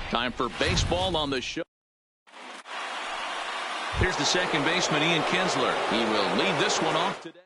Time for baseball on the show. Here's the second baseman, Ian Kinsler. He will lead this one off today.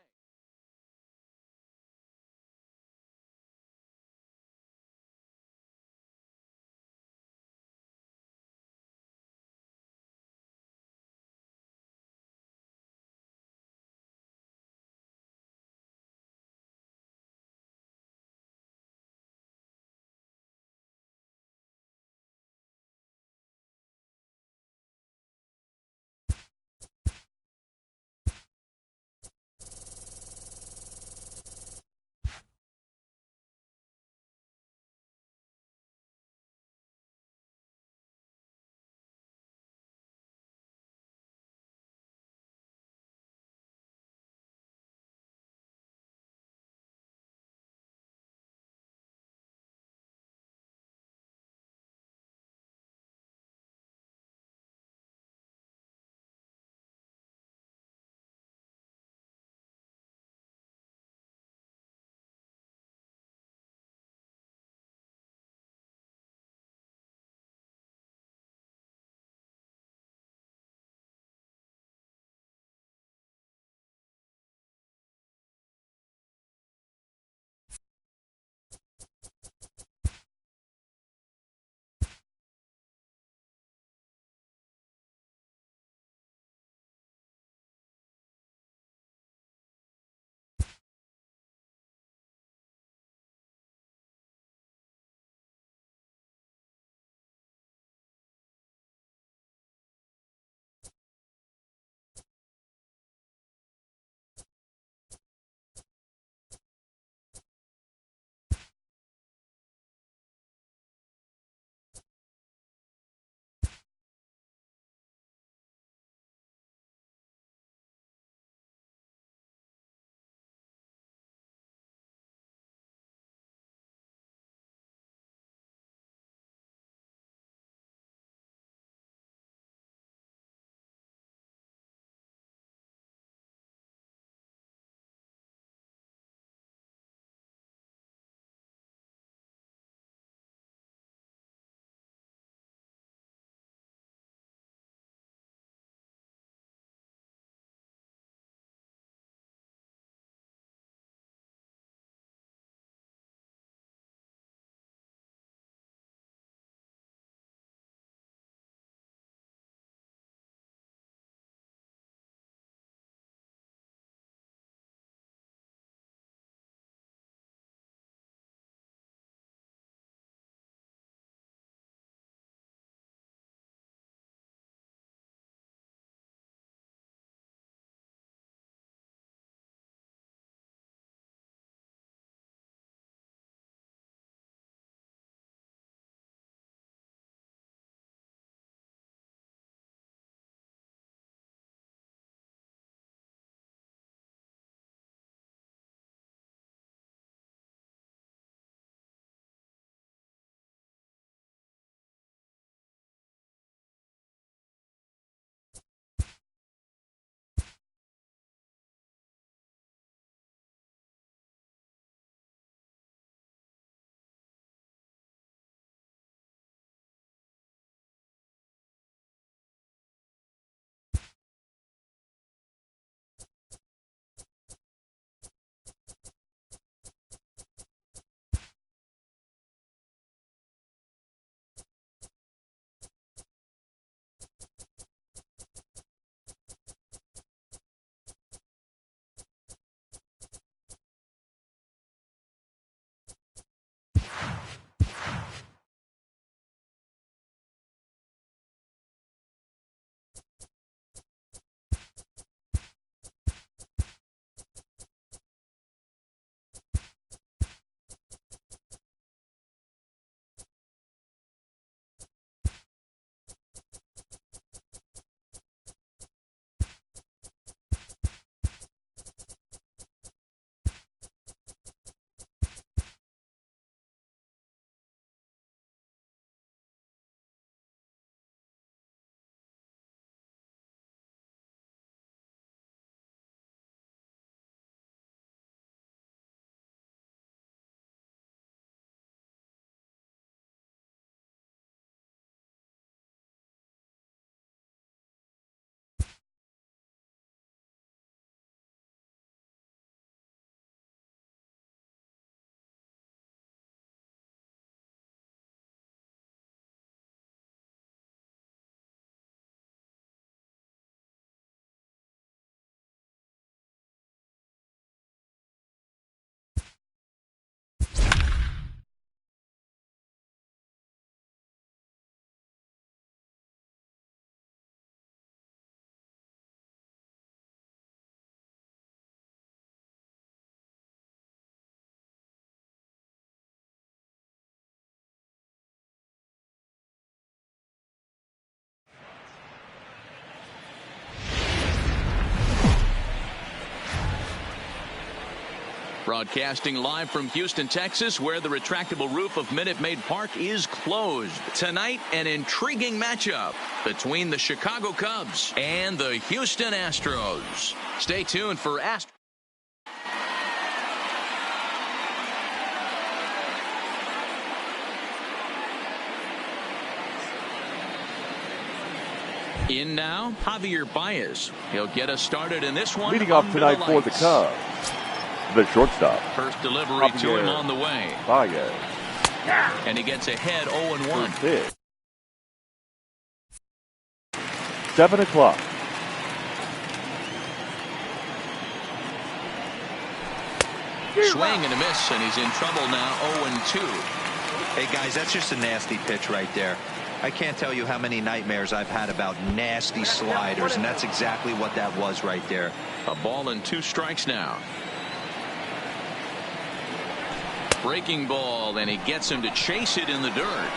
Broadcasting live from Houston, Texas, where the retractable roof of Minute Maid Park is closed. Tonight, an intriguing matchup between the Chicago Cubs and the Houston Astros. Stay tuned for In now, Javier Baez. He'll get us started in this one. Leading off tonight for the Cubs, the shortstop. First delivery to him on the way. Baez. And he gets ahead 0-1. 7 o'clock. Swing and a miss, and he's in trouble now, 0-2. Hey, guys, that's just a nasty pitch right there. I can't tell you how many nightmares I've had about nasty sliders, and that's exactly what that was right there. A ball and 2 strikes now. Breaking ball, and he gets him to chase it in the dirt.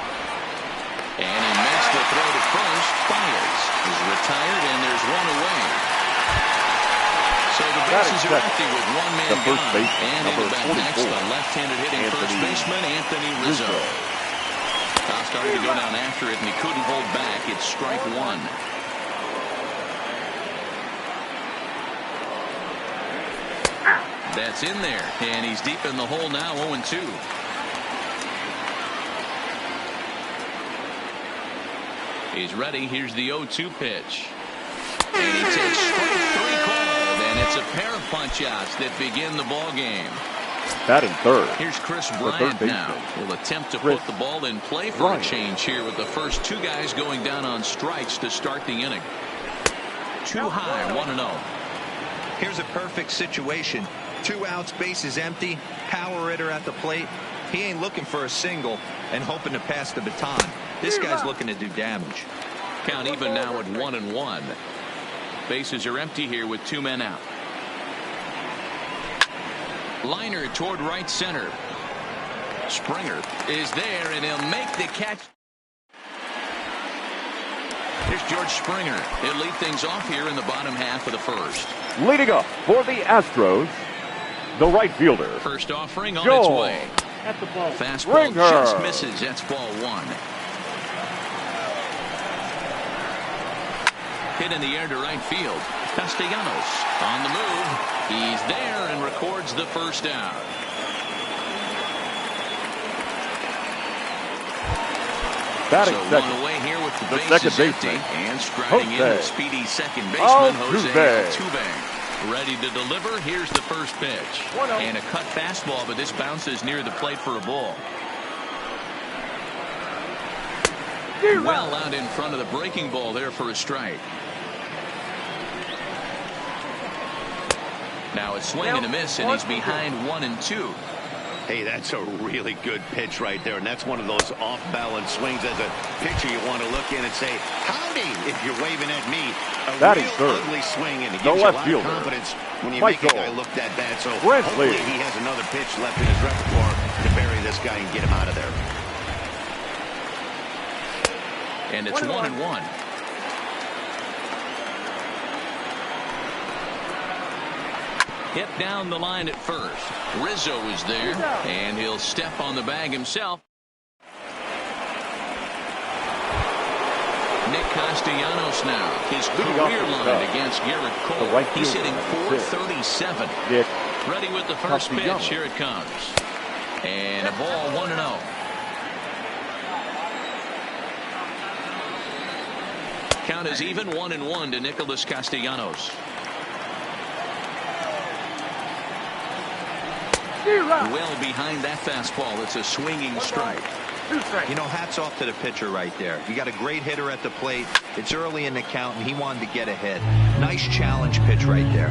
And he makes the throw to first. Baez is retired, and there's one away. So the bases are empty with one man gone. And in the bat next, the left-handed hitting first baseman, Anthony Rizzo. Now starting to go down after it, and he couldn't hold back. It's strike 1. That's in there, and he's deep in the hole now, 0-2. He's ready. Here's the 0-2 pitch. And he takes strike 3 called, and it's a pair of punch-outs that begin the ball game. Batting third. Here's Chris Bryant now. He'll attempt to put the ball in play for a change here with the first 2 guys going down on strikes to start the inning. Too high, 1-0. Here's a perfect situation. 2 outs, bases empty, power hitter at the plate. He ain't looking for a single and hoping to pass the baton. This guy's looking to do damage. Count even now at 1-1. Bases are empty here with 2 men out. Liner toward right center. Springer is there, and he'll make the catch. Here's George Springer. He'll lead things off here in the bottom half of the first. Leading up for the Astros, the right fielder. First offering on its way. At the ball. Fastball just misses. That's ball 1. Hit in the air to right field. Castellanos on the move. He's there and records the first out. Batting so second. 1 away here with the second bases empty. And striding in the speedy second baseman, Jose Altuve. Ready to deliver. Here's the first pitch. And a cut fastball, but this bounces near the plate for a ball. Well out in front of the breaking ball there for a strike. Now a swing and a miss, and he's behind 1-2. Hey, that's a really good pitch right there, and that's one of those off-balance swings. As a pitcher, you want to look in and say, howdy, if you're waving at me. A real ugly swing, and it gives you a lot of confidence when you make a guy look that bad. So hopefully he has another pitch left in his repertoire to bury this guy and get him out of there. And it's 1-1. Hit down the line at first. Rizzo is there, and he'll step on the bag himself. Nick Castellanos now. His career line against Garrett Cole. He's hitting .437. Ready with the first pitch. Here it comes. And a ball 1-0. Count is even 1-1 to Nicholas Castellanos. Well behind that fastball. It's a swinging strike. You know, hats off to the pitcher right there. You got a great hitter at the plate. It's early in the count, and he wanted to get ahead. Nice challenge pitch right there.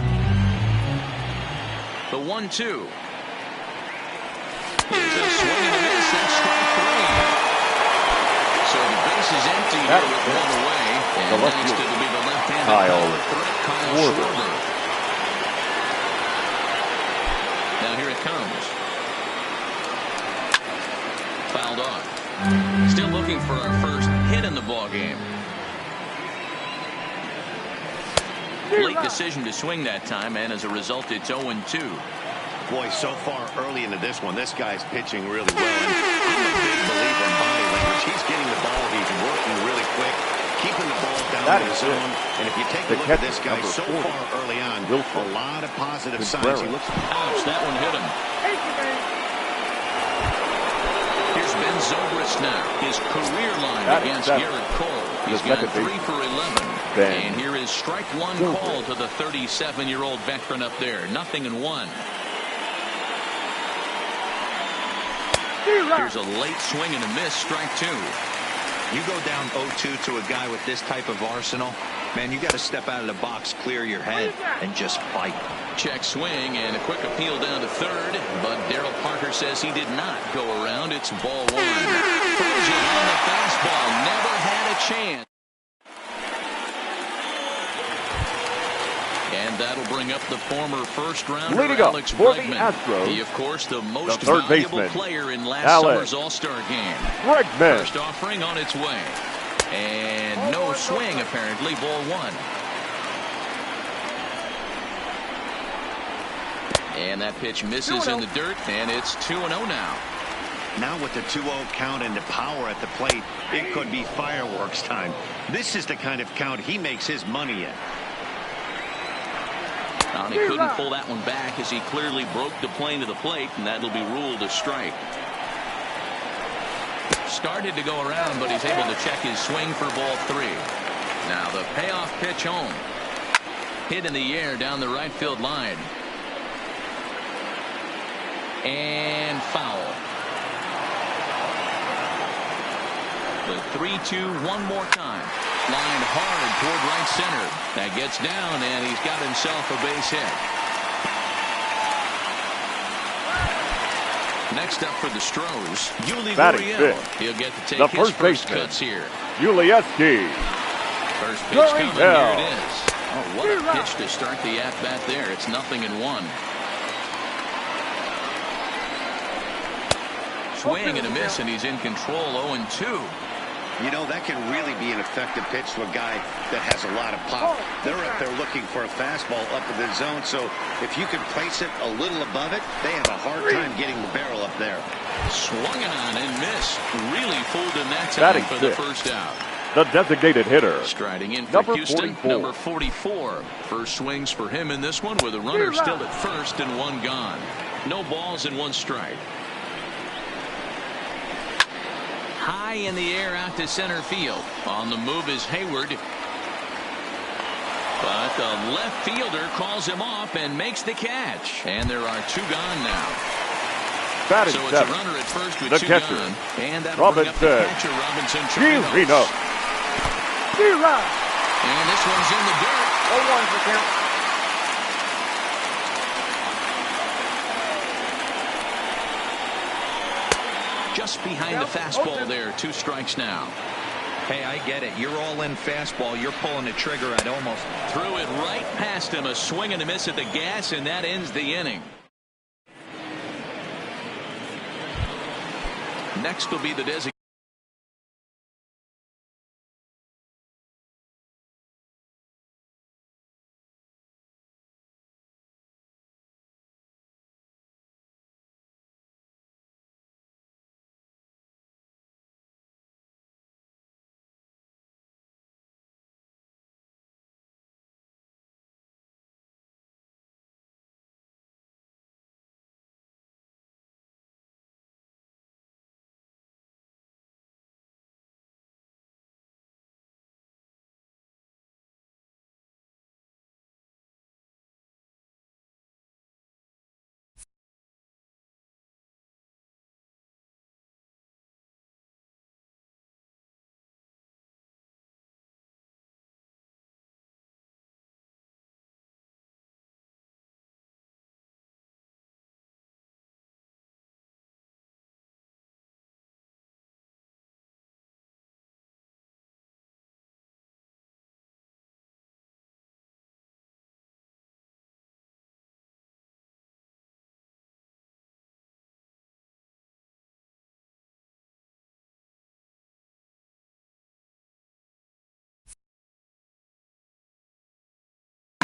The 1-2. Here's a swing and a miss. That's strike 3. So the base is empty here with 1 away. And next it'll be the left-handed power threat, Kyle Schwarber. Now here it comes. Fouled off. Still looking for our first hit in the ball game. Late decision to swing that time, and as a result, it's 0-2. Boy, so far early into this one, this guy's pitching really well. And I'm a big believer in body language. He's getting the ball. He's working really quick, keeping the ball down in the zone. And if you take a look at this guy so far early on, a lot of positive signs. He looks. Ouch, that one hit him. Here's Ben Zobrist now. His career line against Garrett Cole. He's got 3 for 11. And here is strike one call to the 37-year-old veteran up there. 0-1. Here's a late swing and a miss, strike 2. You go down 0-2 to a guy with this type of arsenal, man, you got to step out of the box, clear your head, and just fight. Check swing and a quick appeal down to third, but Darryl Parker says he did not go around. It's ball 1. Throws it on the fastball, never had a chance. And that'll bring up the former first-rounder Alex Bregman. He, of course, the most valuable player in last summer's All-Star game. First offering on its way. And no swing, apparently, ball 1. And that pitch misses in the dirt, and it's 2-0 now. Now with the 2-0 count and the power at the plate, it could be fireworks time. This is the kind of count he makes his money in. And he couldn't pull that one back as he clearly broke the plane to the plate, and that'll be ruled a strike. Started to go around, but he's able to check his swing for ball 3. Now the payoff pitch home. Hit in the air down the right field line. And foul. The 3-2 one more time. Line hard toward right center. That gets down, and he's got himself a base hit. Next up for the Stros, Yuli Gurriel. He'll get to take his first cuts here. Yulieski. First pitch coming, here it is. Oh, what a pitch to start the at-bat there. It's 0-1. Swing and a miss, and he's in control. 0-2. You know, that can really be an effective pitch to a guy that has a lot of pop. They're up there looking for a fastball up in the zone, so if you can place it a little above it, they have a hard time getting the barrel up there. Swung it on and missed. Really fooled him that time for the first out. The designated hitter. Striding in for Houston, number 44. First swings for him in this one with a runner still at first and 1 gone. No balls and 1 strike. High in the air out to center field. On the move is Hayward. But the left fielder calls him off and makes the catch. And there are 2 gone now. So it's a runner at first with 2 gone. And that'll bring up the catcher, Robinson Chirinos. And this one's in the dirt. 0-1 for count. Just behind the fastball there. 2 strikes now. Hey, I get it. You're all in fastball. You're pulling the trigger at almost. Threw it right past him. A swing and a miss at the gas, and that ends the inning. Next will be the designated.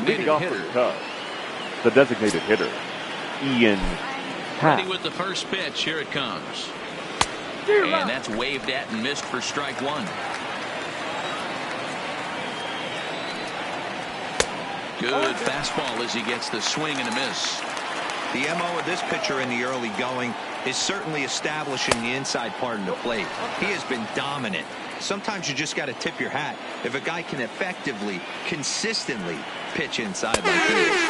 Leading off for the Cubs, the designated hitter, Ian Ready with the first pitch. Here it comes. And that's waved at and missed for strike one. Good fastball as he gets the swing and a miss. The MO of this pitcher in the early going is certainly establishing the inside part of the plate. He has been dominant. Sometimes you just got to tip your hat if a guy can effectively, consistently pitch inside like he is.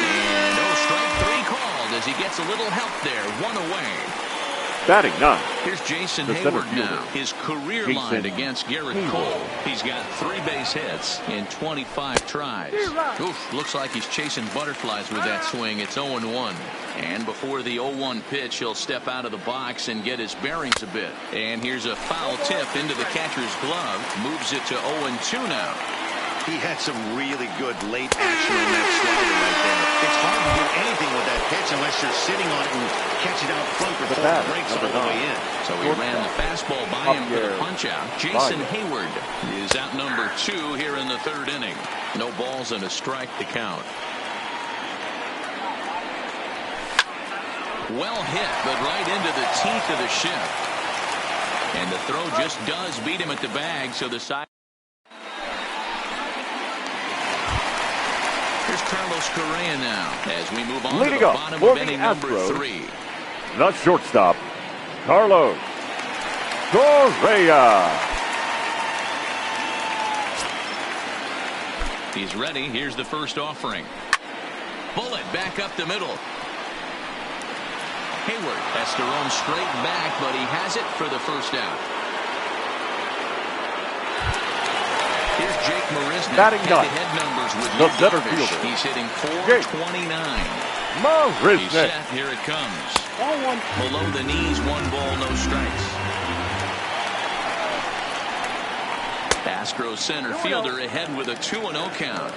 And strike three called as he gets a little help there. One away. Batting ninth. Here's Jason Hayward now. His career line against Garrett Cole. He's got 3 base hits in 25 tries. Oof, looks like he's chasing butterflies with that swing. It's 0-1. And before the 0-1 pitch, he'll step out of the box and get his bearings a bit. And here's a foul tip into the catcher's glove. Moves it to 0-2 now. He had some really good late action on that slider right there. It's hard to do anything with that pitch unless you're sitting on it and catch it out front before it breaks all the way in. So he ran the fastball by him for the punch out. Jason Hayward is out number 2 here in the 3rd inning. No balls and a strike to count. Well hit, but right into the teeth of the shift. And the throw just does beat him at the bag, so the side. Here's Carlos Correa now as we move on to the bottom of inning number 3. The shortstop, Carlos Correa. He's ready. Here's the first offering. Bullet back up the middle. Hayward has to roam straight back, but he has it for the first out. Here's Jake Marisnick. Batting ninth. Head numbers with the center fielder. He's hitting .429. Marisnick. He's set. Here it comes. Below the knees, 1 ball, no strikes. Astros center fielder ahead with a 2-0 count.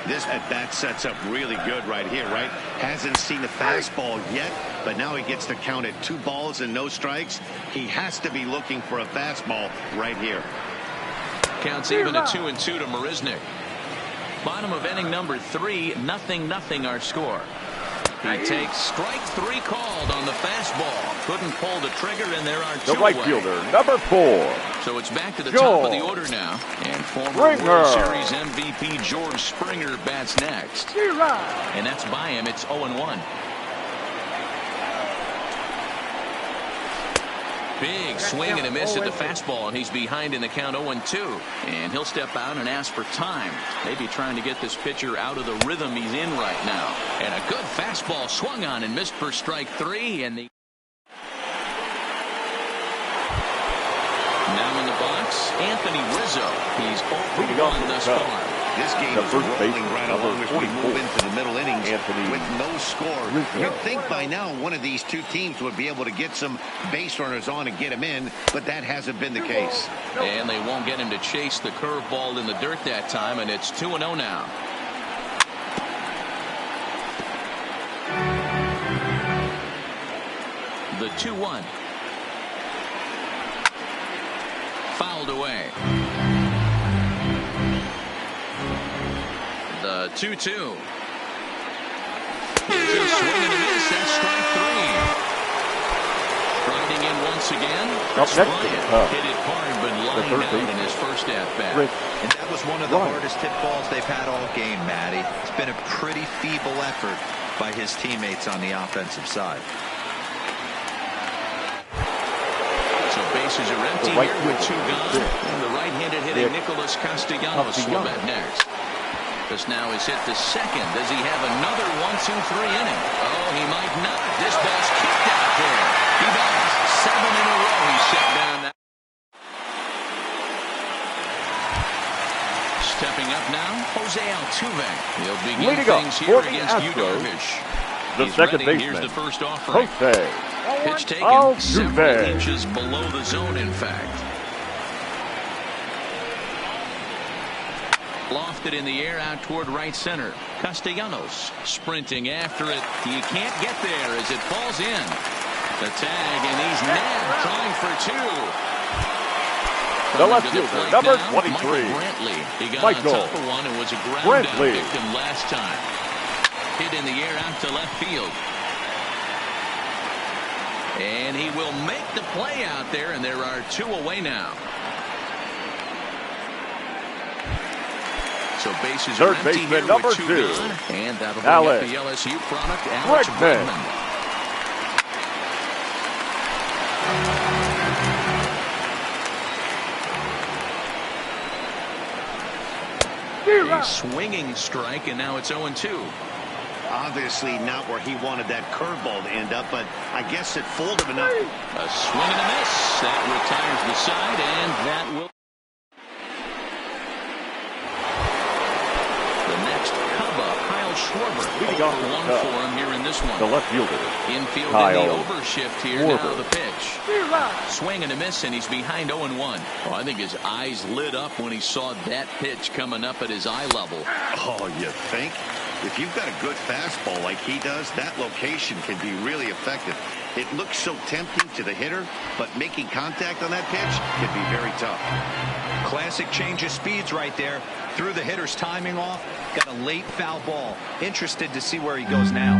This at-bat sets up really good right here, right? Hasn't seen a fastball yet, but now he gets to count at 2 balls and no strikes. He has to be looking for a fastball right here. Counts even at 2-2 to Marisnick. Bottom of inning number 3, 0-0 our score. He takes strike 3 called on the fastball. Couldn't pull the trigger, and there are 2 The right away. fielder, number 4. So it's back to the top of the order now. And former World Series MVP George Springer bats next. And that's by him. It's 0-1. Big swing and a miss at the fastball, and he's behind in the count 0-2. And he'll step out and ask for time. Maybe trying to get this pitcher out of the rhythm he's in right now. And a good fastball swung on and missed for strike 3. And the now in the box, Anthony Rizzo. He's 0-1 thus far. This game is rolling right along as we move into the middle innings with no score. You'd think by now one of these 2 teams would be able to get some base runners on and get him in, but that hasn't been the case. And they won't get him to chase the curveball in the dirt that time, and it's 2-0 now. The 2-1. Fouled away. The 2-2. Here's a swing and a miss. That's strike 3. Striding in once again. Chris Bryant hit it hard, but lined out in his first at-bat. And that was one of the hardest hit balls they've had all game, Matty. It's been a pretty feeble effort by his teammates on the offensive side. So bases are empty here with 2 gone. And the right-handed hitting Nicholas Castellanos will bat next. This now is hit to second. Does he have another 1-2-3 inning? Oh, he might not. This ball's kicked out there. He does. 7 in a row he's shut down. Stepping up now, Jose Altuve. He'll begin things here against Yu Darvish. The second baseman. Here's the first offering. Jose Pitch taken several inches below the zone, in fact. Lofted in the air out toward right center. Castellanos sprinting after it. He can't get there as it falls in. The tag, and he's nabbed, trying for 2. The left fielder, number 23. Michael Brantley. He got on top of one and was a ground down victim last time. Hit in the air out to left field. And he will make the play out there, and there are 2 away now. So bases are empty here with 2 gone, and that'll bring up the LSU product, Alex Bregman. A swinging strike, and now it's 0-2. Obviously not where he wanted that curveball to end up, but I guess it fooled him enough. A swing and a miss. That retires the side, and that will. The next Cubba, Kyle Schwarber. Leading off the 1 for him here in this one. The left fielder. Infield Kyle in the overshift here. Schwarber. Now the pitch. Swing and a miss, and he's behind 0-1. Oh, I think his eyes lit up when he saw that pitch coming up at his eye level. Oh, you think? If you've got a good fastball like he does, that location can be really effective. It looks so tempting to the hitter, but making contact on that pitch can be very tough. Classic change of speeds right there. Threw the hitter's timing off. Got a late foul ball. Interested to see where he goes now.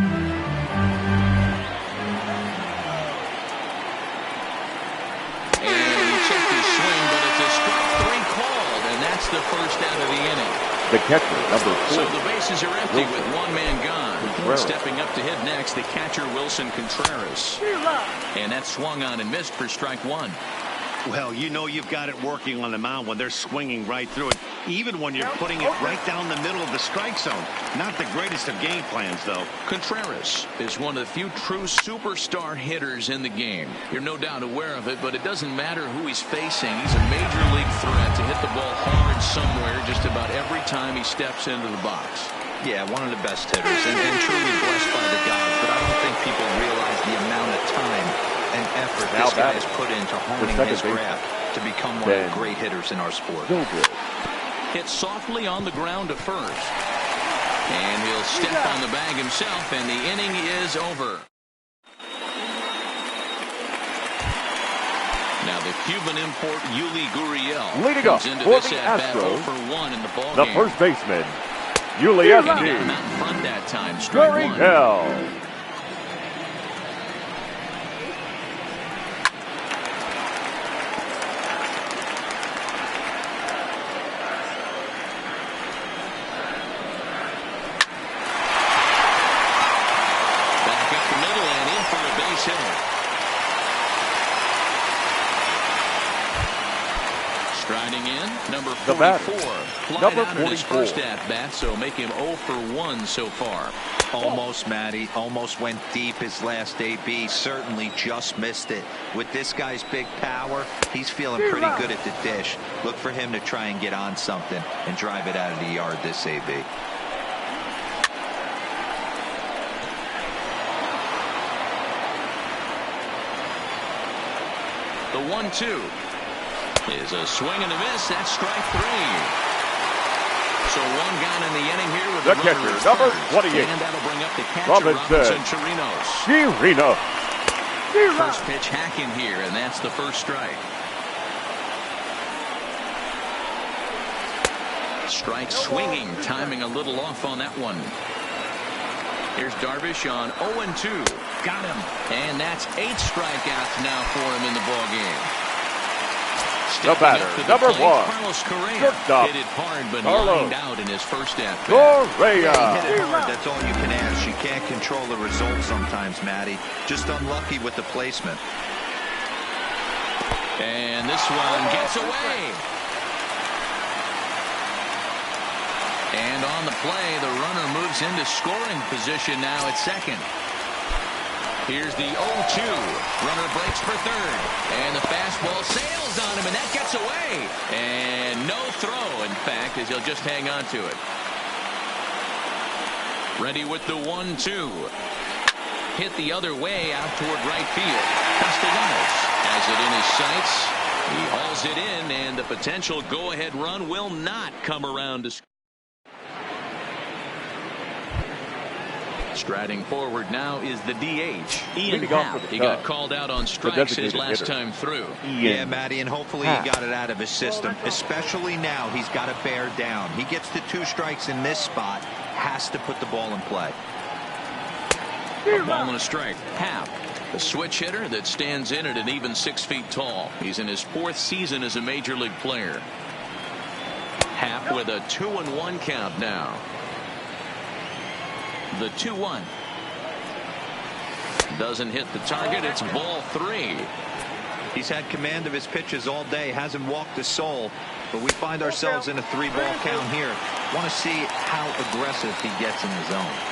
And he checked his swing, but it's a strike 3 called, and that's the first out of the inning. The catcher, number 4. So the bases are empty Wilson. with 1 man gone. Contreras. Stepping up to hit next, the catcher Wilson Contreras. And that swung on and missed for strike 1. Well, you know you've got it working on the mound when they're swinging right through it, even when you're putting it right down the middle of the strike zone. Not the greatest of game plans, though. Contreras is one of the few true superstar hitters in the game. You're no doubt aware of it, but it doesn't matter who he's facing. He's a major league threat to hit the ball hard somewhere just about every time he steps into the box. Yeah, one of the best hitters, and truly blessed by the gods, but I don't think people realize the amount of time and effort this guy has put into honing his craft to become one of the great hitters in our sport. No good. Hit softly on the ground to first. And he'll step on the bag himself, and the inning is over. Now the Cuban import Yuli Gurriel leading up into for this the at-bat Astros, 0 for 1 in the ball the game. first baseman, Yuli And he got him out in front that time. Strike 1. Gurriel. Striding in, number 44. Flied out in his first at-bat, so make him 0 for 1 so far. Almost, Matty. Almost went deep his last AB. Certainly just missed it. With this guy's big power, he's feeling pretty good at the dish. Look for him to try and get on something and drive it out of the yard this AB. The 1-2 is a swing and a miss. That's strike 3. So 1 gone in the inning here with the runner catcher, at number first. 28. And that'll bring up the catcher, Robinson Chirinos. First pitch hacking here, and that's the first strike. Strike swinging, timing a little off on that one. Here's Darvish on 0-2. Got him. And that's 8 strikeouts now for him in the ballgame. The batter, number 1. Carlos Correa hit it hard, but lined out in his first at-bat. Correa. Yeah, he hit it hard. That's all you can ask. You can't control the result sometimes, Matty. Just unlucky with the placement. And this one gets away. And on the play, the runner moves into scoring position now at second. Here's the 0-2. Runner breaks for third. And the fastball sails on him, and that gets away. And no throw, in fact, as he'll just hang on to it. Ready with the 1-2. Hit the other way out toward right field. Castellanos has it in his sights. He hauls it in, and the potential go-ahead run will not come around to score. Striding forward now is the DH, Ian Happ. He got called out on strikes his last time through. Yeah, Matty, and hopefully he got it out of his system. Especially now, he's got to bear down. He gets the 2 strikes in this spot, has to put the ball in play. A ball and a strike. Happ A switch hitter that stands in at an even 6 feet tall. He's in his 4th season as a major league player. Happ with a 2-1 count now. The 2-1. Doesn't hit the target. It's ball 3. He's had command of his pitches all day. Hasn't walked a soul. But we find ourselves in a 3-ball count here. Want to see how aggressive he gets in the zone.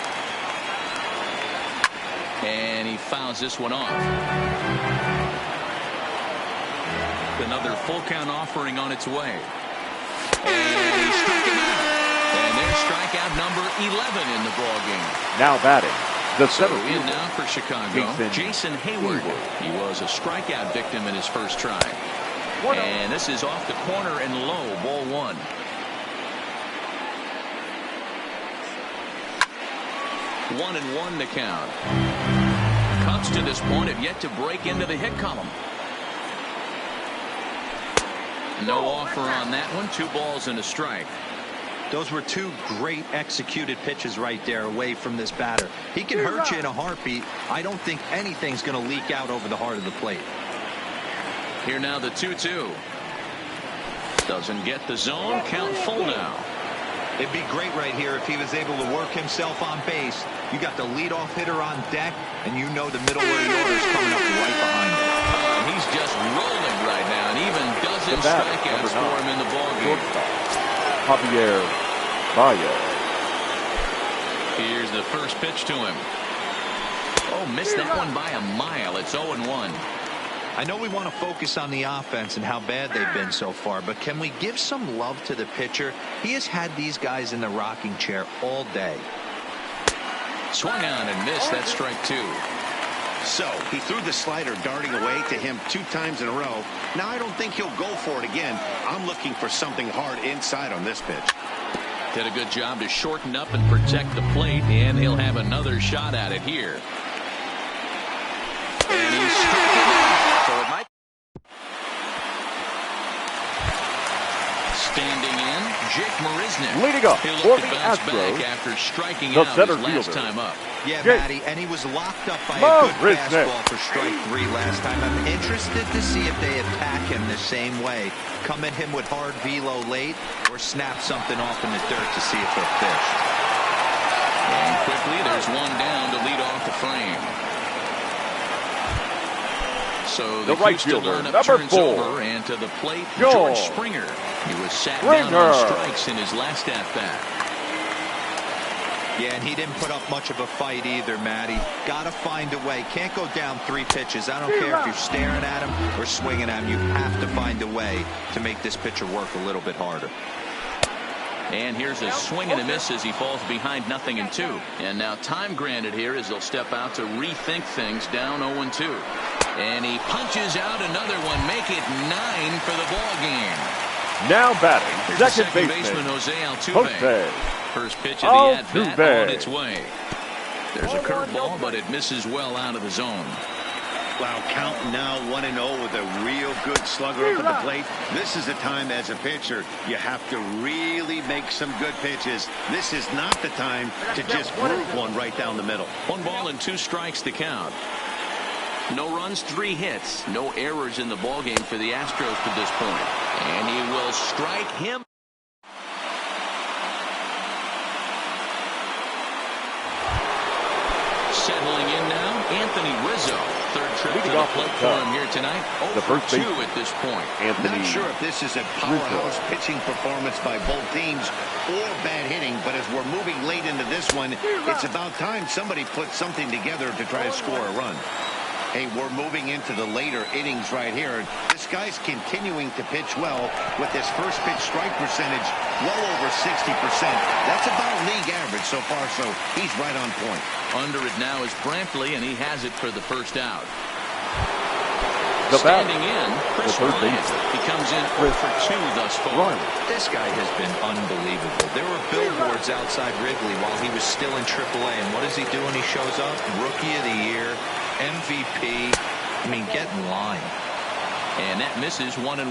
And he fouls this one off. Another full count offering on its way. And he struck him out. And there's strikeout number 11 in the ballgame. Now batting, the center in fielder, now for Chicago, Jason Hayward. He was a strikeout victim in his first try. And this is off the corner and low, ball 1. One and one to count. Cubs to this point have yet to break into the hit column. No offer on that one. 2 balls and a strike. Those were 2 great executed pitches right there away from this batter. He can hurt you in a heartbeat. I don't think anything's going to leak out over the heart of the plate. Here now the 2-2. Doesn't get the zone. Count full now. It'd be great right here if he was able to work himself on base. You got the leadoff hitter on deck, and you know the middle of the order is coming up right behind him. He's just rolling right now, and even dozen strikeouts for him in the ballgame. Javier Baez. Here's the first pitch to him. Oh, missed that one by a mile. It's 0-1. I know we want to focus on the offense and how bad they've been so far, but can we give some love to the pitcher? He has had these guys in the rocking chair all day. Swung on and missed. That's strike 2. So he threw the slider darting away to him 2 times in a row. Now I don't think he'll go for it again. I'm looking for something hard inside on this pitch. Did a good job to shorten up and protect the plate, and he'll have another shot at it here. And he's striking out. So it might. Standing in, Jake Marisnick. Leading up for the Astros, back after striking the out center his last fielder. time up. Yeah, Jake Matty, and he was locked up by a good fastball for strike 3 last time. I'm interested to see if they attack him the same way. Come at him with hard velo late or snap something off in the dirt to see if he'll pitch. And quickly, there's one down to lead off the frame. So the right Houston fielder, lineup number turns 4. over, and to the plate, George Springer. He was sat down on strikes in his last at-bat. Yeah, and he didn't put up much of a fight either, Matty. Got to find a way. Can't go down 3 pitches. I don't care if you're staring at him or swinging at him. You have to find a way to make this pitcher work a little bit harder. And here's a swing and a miss as he falls behind 0-2. And now time granted here as they'll step out to rethink things down 0-2. And he punches out another one. Make it 9 for the ball game. Now batting, second baseman Jose Altuve. First pitch of the at-bat on its way. There's a curveball, but it misses well out of the zone. Wow, count now 1-0 with a real good slugger up at the plate. This is the time as a pitcher you have to really make some good pitches. This is not the time to just groove one right down the middle. 1 ball and 2 strikes to count. No runs, 3 hits. No errors in the ballgame for the Astros to this point. And he will strike him. Settling in now, Anthony Rizzo. Third trip to the plate for him here tonight. The first 2 at this point. Not sure if this is a powerhouse pitching performance by both teams or bad hitting, but as we're moving late into this one, it's about time somebody puts something together to try to score a run. Hey, we're moving into the later innings right here. This guy's continuing to pitch well with his first pitch strike percentage well over 60%. That's about league average so far, so he's right on point. Under it now is Brantley, and he has it for the first out. Standing in, Chris Bryant. He comes in 0 for 2 thus far. This guy has been unbelievable. There were billboards outside Wrigley while he was still in AAA, and what does he do when he shows up? Rookie of the Year, MVP. I mean, get in line. And that misses 1-1.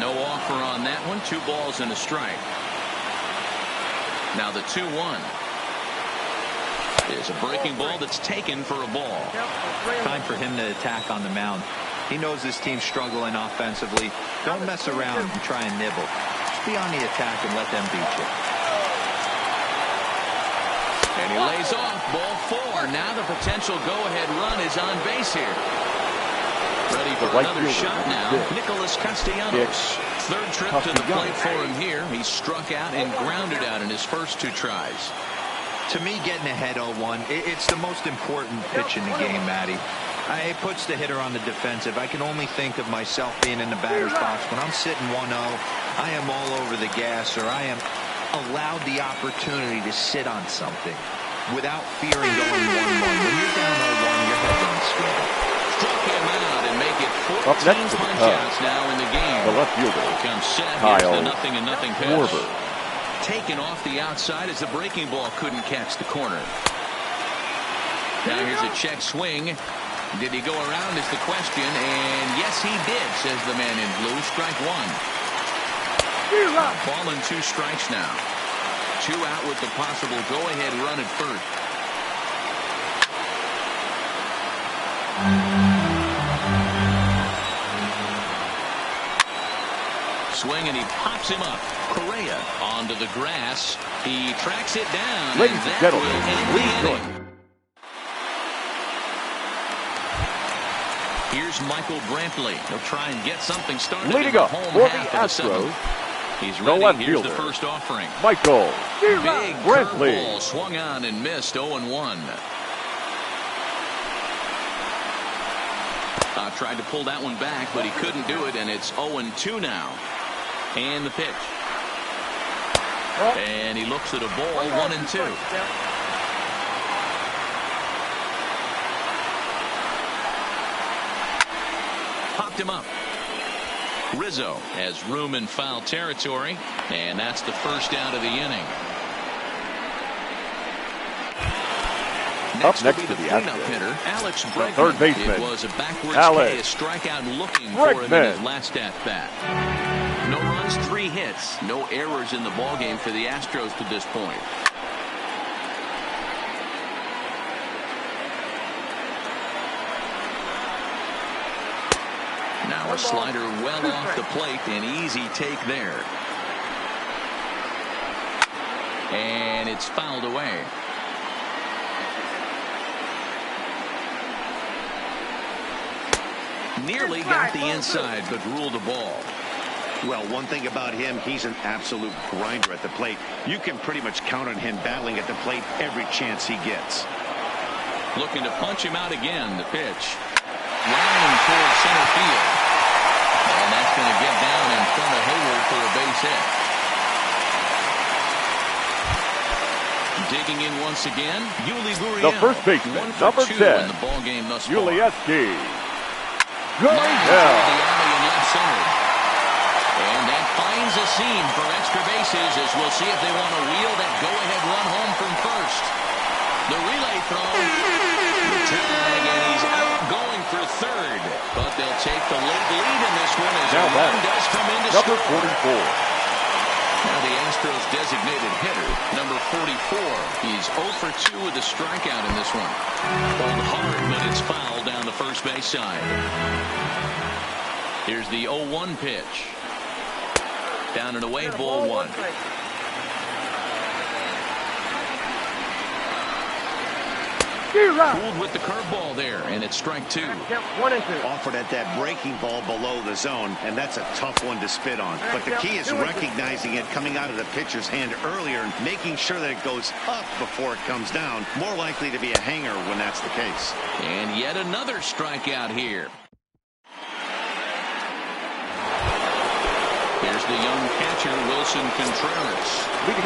No offer on that one. 2 balls and a strike. Now the 2-1. is a breaking ball that's taken for a ball. Time for him to attack on the mound. He knows his team's struggling offensively. Don't mess around and try and nibble. Just be on the attack and let them beat you. And he lays off. Ball 4. Now the potential go-ahead run is on base here. Ready for another shot now. Nicholas Castellanos. Third trip to the plate for him here. He struck out and grounded out in his first 2 tries. To me, getting ahead 0-1, it's the most important pitch in the game, Matty. It puts the hitter on the defensive. I can only think of myself being in the batter's box. When I'm sitting 1-0, I am all over the gas, or I am allowed the opportunity to sit on something without fearing going 1-1. When you're down 0-1, your head's on straight. Struck him out and make it 14 punch-outs now in the game. The left fielder, Comes set. Kyle Here's the 0-0 pitch. Schwarber. Taken off the outside as the breaking ball couldn't catch the corner. Now here's a check swing. Did he go around is the question, and yes he did, says the man in blue. Strike 1. Ball and 2 strikes now. 2 out with the possible go-ahead run at first. Swing, and he pops him up. Correa onto the grass. He tracks it down. Ladies and gentlemen, please join. Here's Michael Brantley. He'll try and get something started. Leading up home for the half of the Astros, He's the ready. left Here's fielder, the first offering. Michael Big Brantley. curveball swung on and missed. 0-1. Tried to pull that one back, but he couldn't do it, and it's 0-2 now. And the pitch. And he looks at a ball. 1-2. Popped him up. Rizzo has room in foul territory, and that's the first out of the inning. Up next will be to the the cleanup Astros, hitter, Alex Bregman. third baseman, It was a backwards Alex K, a strikeout looking for him in his Bregman. last at bat. No runs, 3 hits, no errors in the ballgame for the Astros to this point. Now a slider well off the plate, an easy take there. And it's fouled away. Nearly got the inside, but ruled the ball. Well, one thing about him, he's an absolute grinder at the plate. You can pretty much count on him battling at the plate every chance he gets. Looking to punch him out again. The pitch. Line towards center field. And that's going to get down in front of Hayward for a base hit. Digging in once again, Yuli Gurriel. The first baseman, 1 for number 2 10, in the ball game thus far. Yulieski. Line Gurriel. toward the alley and left center. And that finds a seam for extra bases, as we'll see if they want to wheel that go-ahead run home from first. The relay throw. The tag, and he's out going for third. But they'll take the late lead in this one as Now a run does come in to number score. 44. Now the Astros designated hitter, number 44. He's 0 for 2 with a strikeout in this one. Pulled hard, but it's fouled down the first base side. Here's the 0-1 pitch. Down and away, ball 1. Fooled with the curveball there, and it's strike 2. Offered at that breaking ball below the zone, and that's a tough one to spit on. But the key is recognizing it coming out of the pitcher's hand earlier and making sure that it goes up before it comes down. More likely to be a hanger when that's the case. And yet another strikeout here. Here's the young catcher, Wilson Contreras.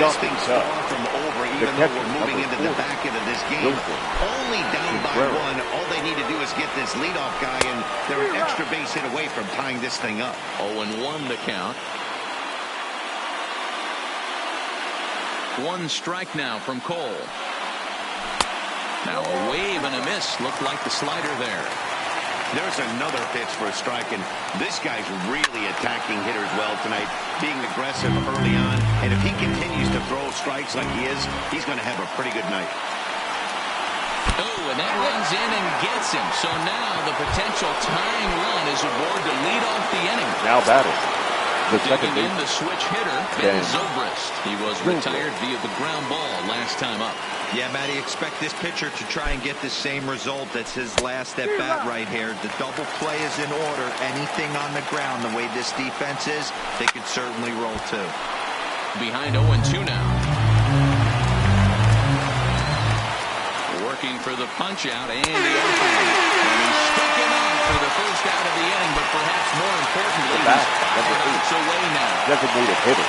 This thing's far from over, even though we're moving into the back end of this game. Only down by 1. All they need to do is get this leadoff guy, and they're an extra base hit away from tying this thing up. 0-1 the count. 1 strike now from Cole. Now a wave and a miss. Looked like the slider there. There's another pitch for a strike, and this guy's really attacking hitters well tonight, being aggressive early on, and if he continues to throw strikes like he is, he's going to have a pretty good night. Oh, and that runs in and gets him. So now the potential tying run is aboard to lead off the inning. Now batting, the second Digging in baseman. the switch hitter, Ben Zobrist. He was retired via the ground ball last time up. Yeah, Matty, expect this pitcher to try and get the same result. That's his last at bat right here. The double play is in order. Anything on the ground, the way this defense is, they could certainly roll too. Behind 0-2 now. Working for the punch out and the opening. And he stuck him out for the first out of the inning, but perhaps more importantly, he's 5 outs away now. Designated hitter.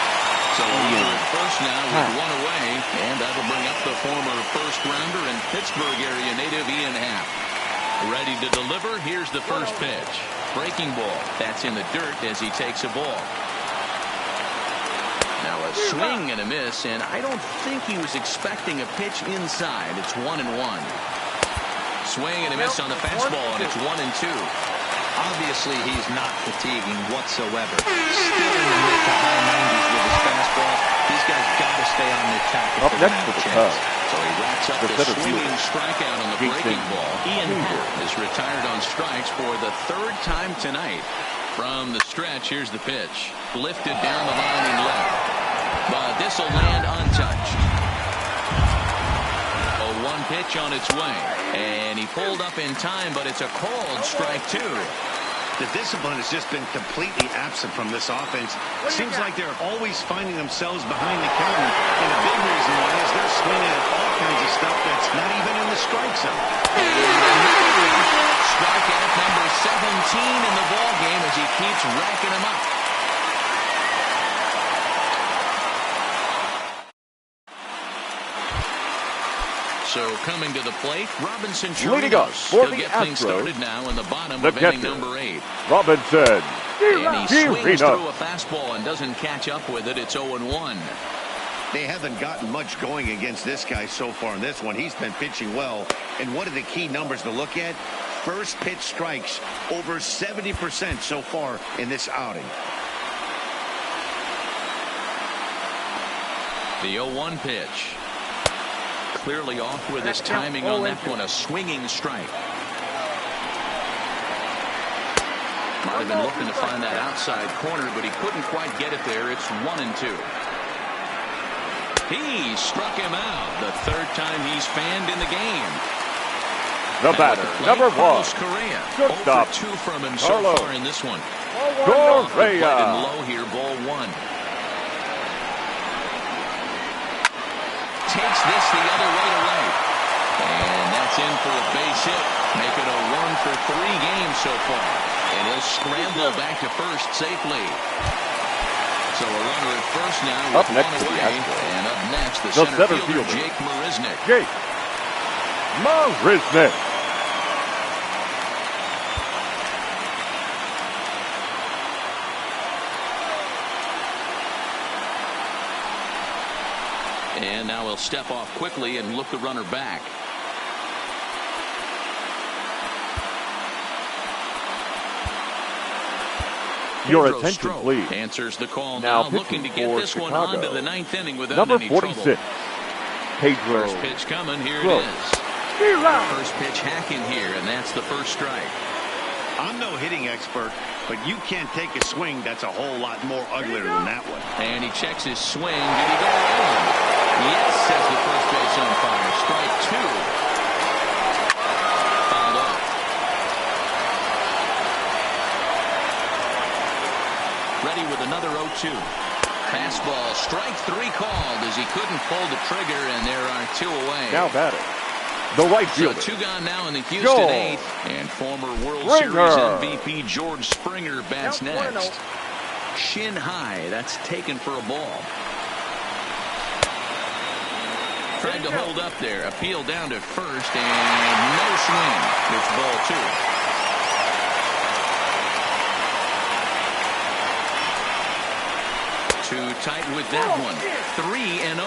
So over at first now with one away, and that'll bring up the former first-rounder and Pittsburgh area native Ian Happ. Ready to deliver. Here's the first pitch. Breaking ball. That's in the dirt as he takes a ball. Now a swing and a miss, and I don't think he was expecting a pitch inside. It's 1-1. Swing and a miss on the fastball, and it's 1-2. Obviously, he's not fatiguing whatsoever. Still in the mid to high 90s with his fastball. These guys got to stay on the attack. Up next to the Cubs. So he wraps up the swinging strikeout on the breaking ball. Ian Happ is retired on strikes for the 3rd time tonight. From the stretch, here's the pitch. Lifted down the line in left. But this will land untouched. A 1 pitch on its way. And he pulled up in time, but it's a called strike 2. The discipline has just been completely absent from this offense. Seems like they're always finding themselves behind the counter. And a big reason why is they're swinging at all kinds of stuff that's not even in the strike zone. Strikeout number 17 in the ballgame as he keeps racking them up. So coming to the plate, Robinson leading us for He'll the get things Astros, started now in the bottom the of inning catcher, number 8. Robinson. And he swings through a fastball and doesn't catch up with it. It's 0-1. They haven't gotten much going against this guy so far in this one. He's been pitching well. And what are the key numbers to look at? First pitch strikes, over 70% so far in this outing. The 0-1 pitch. Clearly off with his timing on that one. A swinging strike. Might have been looking to find that outside corner, but he couldn't quite get it there. It's 1-2. He struck him out. The 3rd time he's fanned in the game. The batter, number 1. Correa. Good stop. 2 from him so far in this one. Correa. Low here, ball 1. Takes this the other way to right. And that's in for a base hit. Make it a 1 for 3 games so far. And he'll scramble back to first safely. So a runner at first now with up next 1 away. And up next, the center fielder, fielder, Jake Marisnick. Jake Marisnick. And now he'll step off quickly and look the runner back. Your Pedro attention, Strop please. answers the call Now now, looking to get for this one Chicago, on to the 9th inning without number any 46, trouble. Pedro. First pitch coming. Here Strop. it is. First pitch hacking here, and that's the first strike. I'm no hitting expert, but you can't take a swing that's a whole lot more uglier than that one. And he checks his swing. Did he go around? Yes, says the first base umpire. Strike 2. Fouled off. Ready with another 0-2. Fastball, strike 3 called as he couldn't pull the trigger, and there are 2 away. Now batting, the right fielder. So 2 gone now in the Houston 8th, and former World Series MVP George Springer bats next. Shin high, that's taken for a ball. Tried to hold up there, appeal down to first, and no swing. It's ball 2. Too tight with that one. 3-0.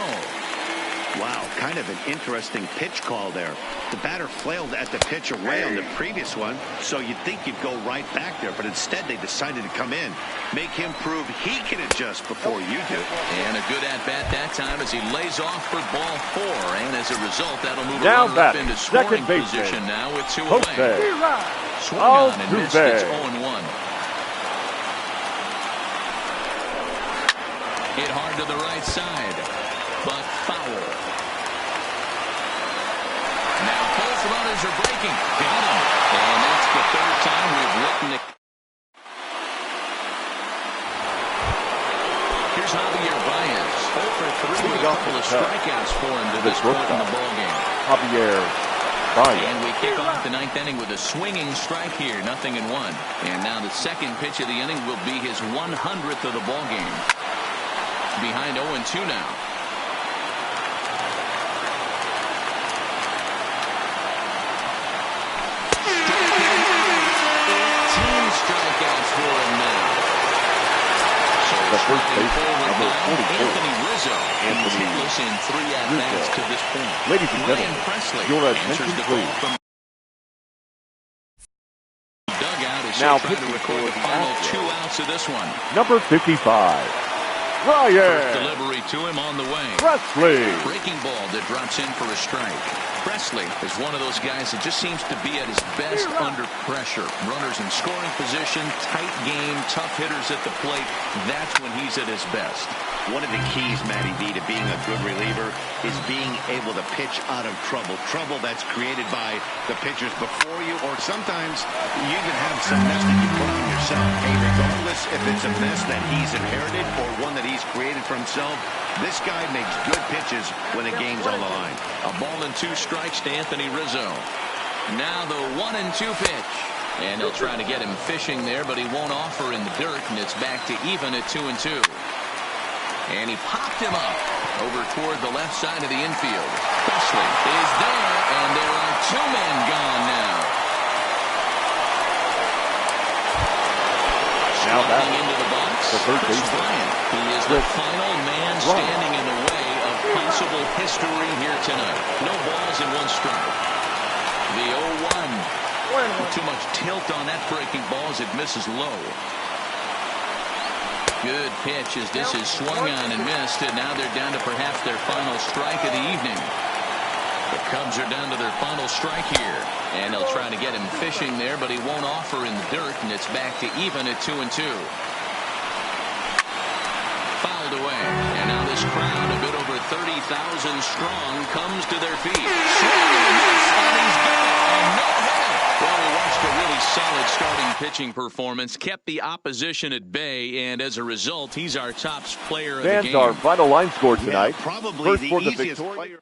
Wow, kind of an interesting pitch call there. The batter flailed at the pitch away on the previous one, so you'd think you'd go right back there, but instead they decided to come in. Make him prove he can adjust before you do. And a good at-bat that time as he lays off for ball 4, and as a result, that'll move now a runner up into scoring position now with 2 away. Swung on and missed. It's 0-1. Hit hard to the right side, but foul. Now both runners are breaking. Got him. And that's the 3rd time we've written it. Here's Javier Baez. 0 for 3 with a couple of strikeouts for him to this point in the ballgame. Javier Baez. And we kick off the 9th inning with a swinging strike here, 0-1. And now the second pitch of the inning will be his 100th of the ballgame. Behind 0-2 now. 18 strikeouts for him now. So the first base number 44. Anthony Rizzo. He's hitless in 3 at-bats to this point. Ladies and gentlemen, your attention please. Dugout is now trying to record the final 2 outs of this one. Number 55. Ryan. First delivery to him on the way. Presley. Breaking ball that drops in for a strike. Presley is one of those guys that just seems to be at his best under pressure. Runners in scoring position, tight game, tough hitters at the plate. That's when he's at his best. One of the keys, Matty V, to being a good reliever is being able to pitch out of trouble. Trouble that's created by the pitchers before you, or sometimes you even have some mess that you put on yourself. Hey, regardless if it's a mess that he's inherited or one that he's created for himself, this guy makes good pitches when the game's on the line. A ball and 2 strikes to Anthony Rizzo. Now the 1-2 pitch. And they'll try to get him fishing there, but he won't offer in the dirt, and it's back to even at 2-2. And he popped him up over toward the left side of the infield. Presley is there, and there are 2 men gone now. Sliding into the box, Chris Bryant. He is the final man standing in the way of possible history here tonight. No balls and 1 strike. The 0-1. Too much tilt on that breaking ball as it misses low. Good pitch as this is swung on and missed, and now they're down to perhaps their final strike of the evening. The Cubs are down to their final strike here, and they'll try to get him fishing there, but he won't offer in the dirt, and it's back to even at 2-2. Fouled away, and now this crowd, a bit over 30,000 strong, comes to their feet. Swing and miss, and he's got it, and no hitter. Well, we watched a really solid starting pitching performance, kept the opposition at bay, and as a result, he's our top player of the game. Our final line score tonight. Yeah, probably First for the the easiest victory. player.